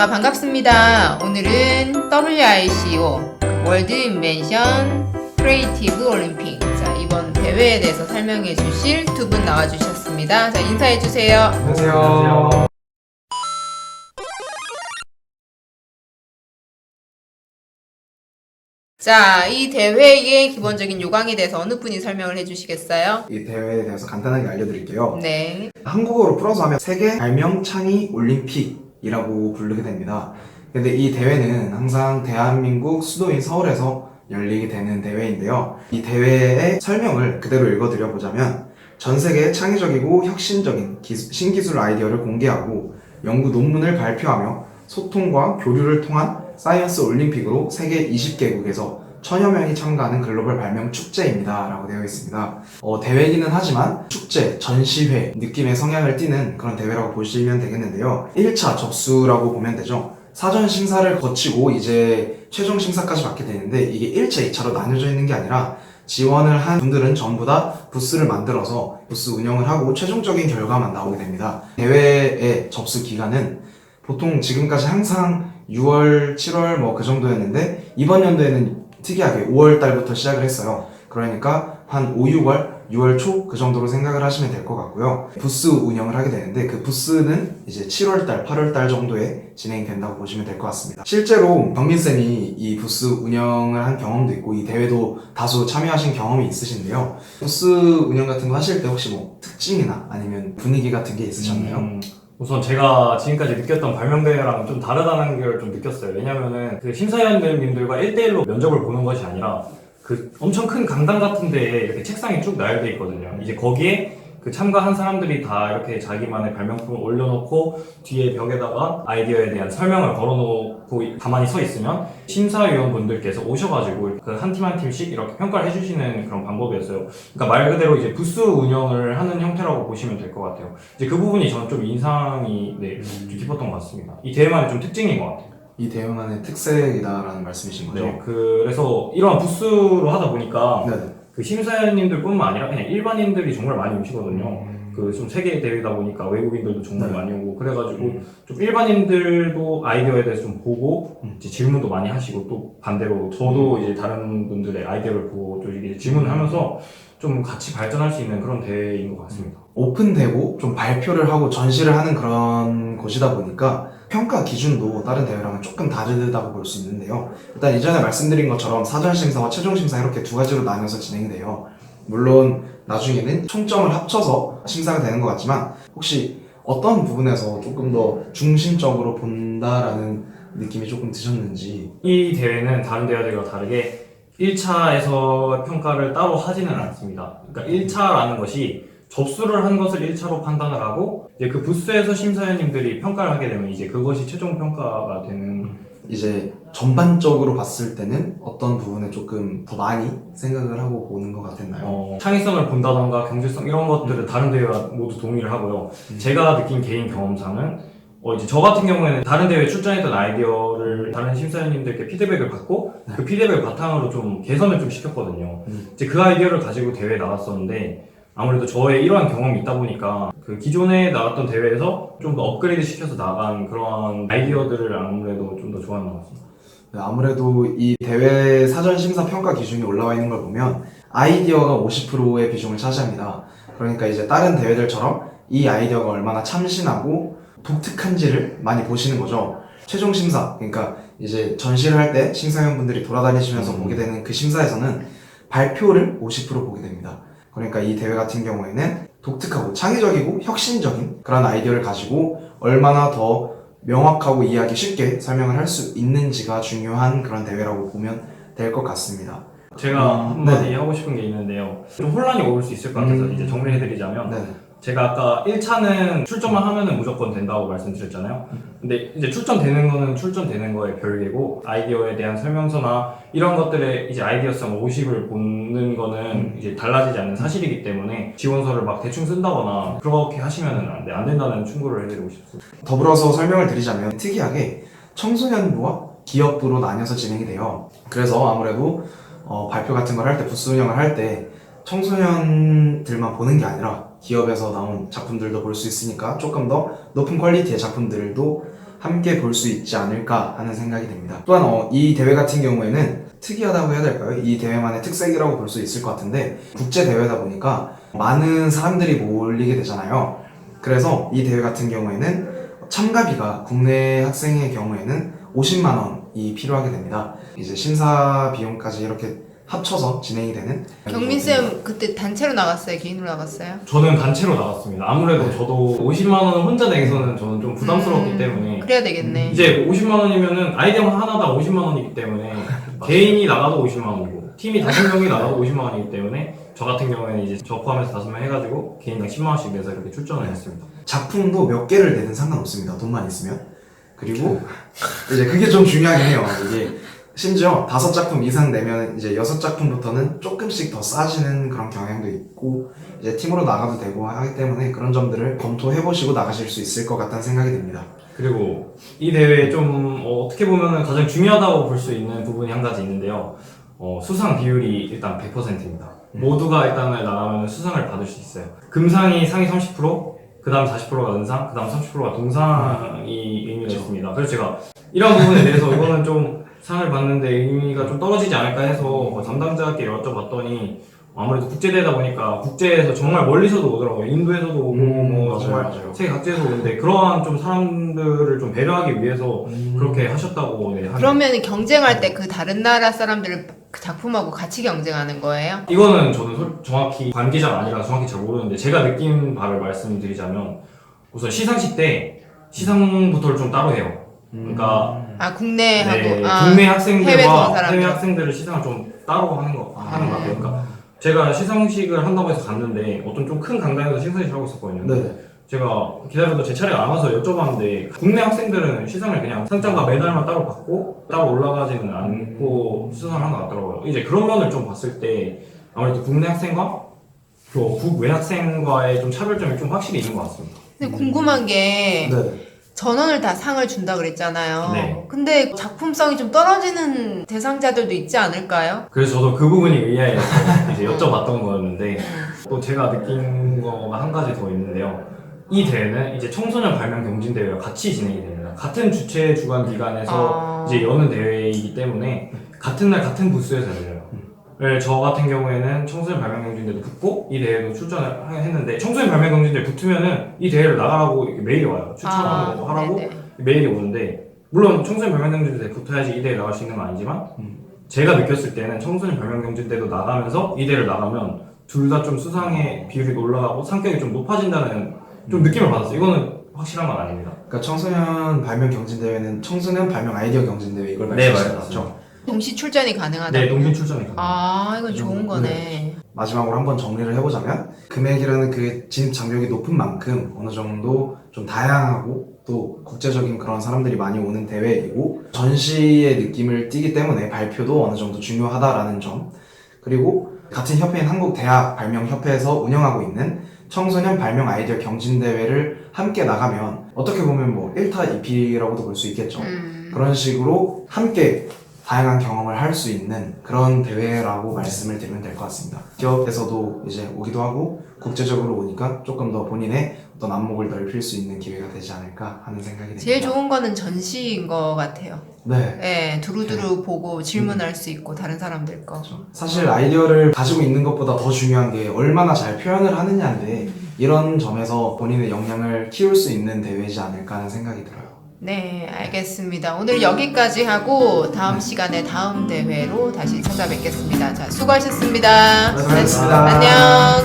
반갑습니다. 오늘은 WICO 월드 인벤션 크리에이티브 올림픽 이번 대회에 대해서 설명해 주실 두 분 나와주셨습니다. 인사해 주세요. 안녕하세요. 이 대회의 기본적인 요강에 대해서 어느 분이 설명을 해주시겠어요? 이 대회에 대해서 간단하게 알려드릴게요. 네. 한국어로 풀어서 하면 세계 발명 창의 올림픽이라고 부르게 됩니다. 근데 이 대회는 항상 대한민국 수도인 서울에서 열리게 되는 대회인데요. 이 대회의 설명을 그대로 읽어드려보자면 전 세계의 창의적이고 혁신적인 신기술 아이디어를 공개하고 연구 논문을 발표하며 소통과 교류를 통한 사이언스 올림픽으로 세계 20개국에서 1000여 명이 참가하는 글로벌 발명 축제입니다 라고 되어 있습니다. 대회이기는 하지만 축제, 전시회 느낌의 성향을 띠는 그런 대회라고 보시면 되겠는데요. 1차 접수라고 보면 되죠. 사전 심사를 거치고 이제 최종 심사까지 받게 되는데 이게 1차, 2차로 나뉘어져 있는 게 아니라 지원을 한 분들은 전부 다 부스를 만들어서 부스 운영을 하고 최종적인 결과만 나오게 됩니다. 대회의 접수 기간은 보통 지금까지 항상 6월, 7월 그 정도였는데 이번 연도에는 특이하게 5월 달부터 시작을 했어요. 그러니까 한 5, 6월 초 그 정도로 생각을 하시면 될 것 같고요. 부스 운영을 하게 되는데 그 부스는 이제 7월 달, 8월 달 정도에 진행된다고 보시면 될 것 같습니다. 실제로 경민쌤이 이 부스 운영을 한 경험도 있고 이 대회도 다소 참여하신 경험이 있으신데요. 부스 운영 같은 거 하실 때 혹시 특징이나 아니면 분위기 같은 게 있으셨나요? 우선 제가 지금까지 느꼈던 발명대회랑 좀 다르다는 걸 좀 느꼈어요. 왜냐면은 그 심사위원님들과 1대1로 면접을 보는 것이 아니라 그 엄청 큰 강당 같은 데에 이렇게 책상이 쭉 나열되어 있거든요. 이제 거기에 그 참가한 사람들이 다 이렇게 자기만의 발명품을 올려놓고 뒤에 벽에다가 아이디어에 대한 설명을 걸어놓고 가만히 서 있으면 심사위원분들께서 오셔가지고 그 한 팀 한 팀씩 이렇게 평가를 해주시는 그런 방법이었어요. 그러니까 말 그대로 이제 부스 운영을 하는 형태라고 보시면 될 것 같아요. 이제 그 부분이 저는 좀 인상이 좀 깊었던 것 같습니다. 이 대회만의 좀 특징인 것 같아요. 이 대회만의 특색이다라는 말씀이신 거죠? 네, 그래서 이런 부스로 하다 보니까 네. 그 심사위원님들 뿐만 아니라 그냥 일반인들이 정말 많이 오시거든요. 그 좀 세계 대회다 보니까 외국인들도 정말 많이 오고 그래가지고 좀 일반인들도 아이디어에 대해서 좀 보고 이제 질문도 많이 하시고 또 반대로 저도 이제 다른 분들의 아이디어를 보고 또 이게 질문을 하면서 좀 같이 발전할 수 있는 그런 대회인 것 같습니다. 오픈되고 좀 발표를 하고 전시를 하는 그런 곳이다 보니까 평가 기준도 다른 대회랑은 조금 다르다고 볼 수 있는데요. 일단 이전에 말씀드린 것처럼 사전심사와 최종심사 이렇게 두 가지로 나뉘어서 진행이 돼요. 물론 나중에는 총점을 합쳐서 심사가 되는 것 같지만 혹시 어떤 부분에서 조금 더 중심적으로 본다라는 느낌이 조금 드셨는지. 이 대회는 다른 대회들과 다르게 1차에서 평가를 따로 하지는 않습니다. 그러니까 1차라는 것이 접수를 한 것을 1차로 판단을 하고 이제 그 부스에서 심사위원님들이 평가를 하게 되면 이제 그것이 최종 평가가 되는 이제 전반적으로 봤을 때는 어떤 부분에 조금 더 많이 생각을 하고 보는 것 같았나요? 창의성을 본다던가 경제성 이런 것들은 다른 대회와 모두 동의를 하고요. 제가 느낀 개인 경험상은 이제 저 같은 경우에는 다른 대회에 출전했던 아이디어를 다른 심사위원님들께 피드백을 받고 그 피드백을 바탕으로 좀 개선을 좀 시켰거든요. 이제 그 아이디어를 가지고 대회에 나갔었는데 아무래도 저의 이러한 경험이 있다 보니까 그 기존에 나갔던 대회에서 좀 더 업그레이드 시켜서 나간 그런 아이디어들을 아무래도 좀 더 좋아하는 것 같습니다. 네, 아무래도 이 대회 사전 심사 평가 기준이 올라와 있는 걸 보면 아이디어가 50%의 비중을 차지합니다. 그러니까 이제 다른 대회들처럼 이 아이디어가 얼마나 참신하고 독특한지를 많이 보시는 거죠. 최종 심사, 그러니까 이제 전시를 할 때 심사위원분들이 돌아다니시면서 보게 되는 그 심사에서는 발표를 50% 보게 됩니다. 그러니까 이 대회 같은 경우에는 독특하고 창의적이고 혁신적인 그런 아이디어를 가지고 얼마나 더 명확하고 이해하기 쉽게 설명을 할 수 있는지가 중요한 그런 대회라고 보면 될 것 같습니다. 제가 한마디 하고 싶은 게 있는데요. 좀 혼란이 올 수 있을 것 같아서 이제 정리해드리자면 제가 아까 1차는 출전만 하면은 무조건 된다고 말씀드렸잖아요. 근데 이제 출전되는 거는 출전되는 거에 별개고 아이디어에 대한 설명서나 이런 것들의 이제 아이디어성 50을 보는 거는 이제 달라지지 않는 사실이기 때문에 지원서를 막 대충 쓴다거나 그렇게 하시면은 안 된다는 충고를 해드리고 싶습니다. 더불어서 설명을 드리자면 특이하게 청소년부와 기업부로 나뉘어서 진행이 돼요. 그래서 아무래도 발표 같은 걸 할 때 부스 운영을 할 때 청소년들만 보는 게 아니라 기업에서 나온 작품들도 볼 수 있으니까 조금 더 높은 퀄리티의 작품들도 함께 볼 수 있지 않을까 하는 생각이 듭니다. 또한 이 대회 같은 경우에는 특이하다고 해야 될까요? 이 대회만의 특색이라고 볼 수 있을 것 같은데 국제 대회다 보니까 많은 사람들이 몰리게 되잖아요. 그래서 이 대회 같은 경우에는 참가비가 국내 학생의 경우에는 50만 원이 필요하게 됩니다. 이제 심사 비용까지 이렇게 합쳐서 진행이 되는. 경민쌤 그때 단체로 나갔어요? 개인으로 나갔어요? 저는 단체로 나갔습니다. 아무래도 저도 50만 원을 혼자 내기서는 저는 좀 부담스럽기 때문에 그래야 되겠네. 이제 50만 원이면은 아이디어 하나당 50만 원이기 때문에 개인이 나가도 50만 원이고 팀이 5명이 나가도 50만 원이기 때문에 저 같은 경우에는 이제 저 포함해서 5명 해가지고 개인당 10만 원씩 내서 이렇게 출전을 했습니다. 작품도 몇 개를 내든 상관없습니다. 돈만 있으면. 그리고 이제 그게 좀 중요하긴 해요. 이게 심지어 5작품 이상 내면 이제 6작품부터는 조금씩 더 싸지는 그런 경향도 있고 이제 팀으로 나가도 되고 하기 때문에 그런 점들을 검토해보시고 나가실 수 있을 것 같다는 생각이 듭니다. 그리고 이 대회에 좀 어떻게 보면 가장 중요하다고 볼 수 있는 부분이 한 가지 있는데요. 수상 비율이 일단 100%입니다. 모두가 일단은 나가면 수상을 받을 수 있어요. 금상이 상위 30%, 그 다음 40%가 은상, 그 다음 30%가 동상이 의미가 있습니다. 그래서 제가 이런 부분에 대해서 이거는 좀 상을 받는데 의미가 좀 떨어지지 않을까 해서 담당자께 여쭤봤더니 아무래도 국제대회다 보니까 국제에서 정말 멀리서도 오더라고요. 인도에서도 오고 뭐 맞아요, 정말 맞아요. 세계 각지에서 오는데 그러한 좀 사람들을 좀 배려하기 위해서 그렇게 하셨다고 그러면 경쟁할 때 그 다른 나라 사람들을 그 작품하고 같이 경쟁하는 거예요? 이거는 저는 정확히 관계자가 아니라 정확히 잘 모르는데 제가 느낀 바를 말씀드리자면 우선 시상식 때 시상부터를 좀 따로 해요. 그러니까 국내하고 네, 아, 국내 해외에서 온 학생들과 사람들. 해외 학생들을 시상을 좀 따로 하는 것 같아요. 그러니까 제가 시상식을 한다고 해서 갔는데 어떤 좀 큰 강당에서 시상식을 하고 있었거든요. 네네. 제가 기다려도 제 차례가 안 와서 여쭤봤는데 국내 학생들은 시상을 그냥 상장과 메달만 따로 받고 따로 올라가지는 않고 수상을 한 것 같더라고요. 이제 그런 면을 좀 봤을 때 아무래도 국내 학생과 국외 학생과의 좀 차별점이 좀 확실히 있는 것 같습니다. 근데 궁금한 게 네. 전원을 다 상을 준다 그랬잖아요. 네. 근데 작품성이 좀 떨어지는 대상자들도 있지 않을까요? 그래서 저도 그 부분이 의아해서 이제 여쭤봤던 거였는데 또 제가 느낀 거가 한 가지 더 있는데요. 이 대회는 이제 청소년 발명 경진 대회와 같이 진행이 됩니다. 같은 주최 주관 기관에서 이제 여는 대회이기 때문에 같은 날 같은 부스에서 열려요. 저 같은 경우에는 청소년 발명 경진대도 붙고 이 대회도 출전을 했는데 청소년 발명 경진대 붙으면은 이 대회를 나가라고 이렇게 메일이 와요. 추천하고 하라고 네네. 메일이 오는데 물론 청소년 발명 경진대 붙어야지 이 대회 나갈 수 있는 건 아니지만 제가 느꼈을 때는 청소년 발명 경진대도 나가면서 이 대회를 나가면 둘 다 좀 수상의 비율이 올라가고 상격이 좀 높아진다는 좀 느낌을 받았어요. 이거는 확실한 건 아닙니다. 그러니까 청소년 발명 경진 대회는 청소년 발명 아이디어 경진 대회 이걸 네, 말씀하시는 맞습니다. 거죠? 동시 출전이 가능하다. 네, 동진 출전이 가능합니다. 아, 이건 좋은 거네. 마지막으로 한번 정리를 해보자면 금액이라는 그 진입 장벽이 높은 만큼 어느 정도 좀 다양하고 또 국제적인 그런 사람들이 많이 오는 대회이고 전시의 느낌을 띠기 때문에 발표도 어느 정도 중요하다라는 점, 그리고 같은 협회인 한국대학발명협회에서 운영하고 있는 청소년 발명 아이디어 경진대회를 함께 나가면 어떻게 보면 뭐 1타 2피라고도 볼 수 있겠죠. 그런 식으로 함께 다양한 경험을 할 수 있는 그런 대회라고 말씀을 드리면 될 것 같습니다. 기업에서도 이제 오기도 하고 국제적으로 오니까 조금 더 본인의 어떤 안목을 넓힐 수 있는 기회가 되지 않을까 하는 생각이 듭니다. 제일 좋은 거는 전시인 것 같아요. 네. 네, 두루두루 보고 질문할 수 있고 다른 사람들 거. 사실 아이디어를 가지고 있는 것보다 더 중요한 게 얼마나 잘 표현을 하느냐인데 이런 점에서 본인의 역량을 키울 수 있는 대회이지 않을까 하는 생각이 들어요. 네, 알겠습니다. 오늘 여기까지 하고 다음 시간에 다음 대회로 다시 찾아뵙겠습니다. 자, 수고하셨습니다. 수고하셨습니다. 안녕.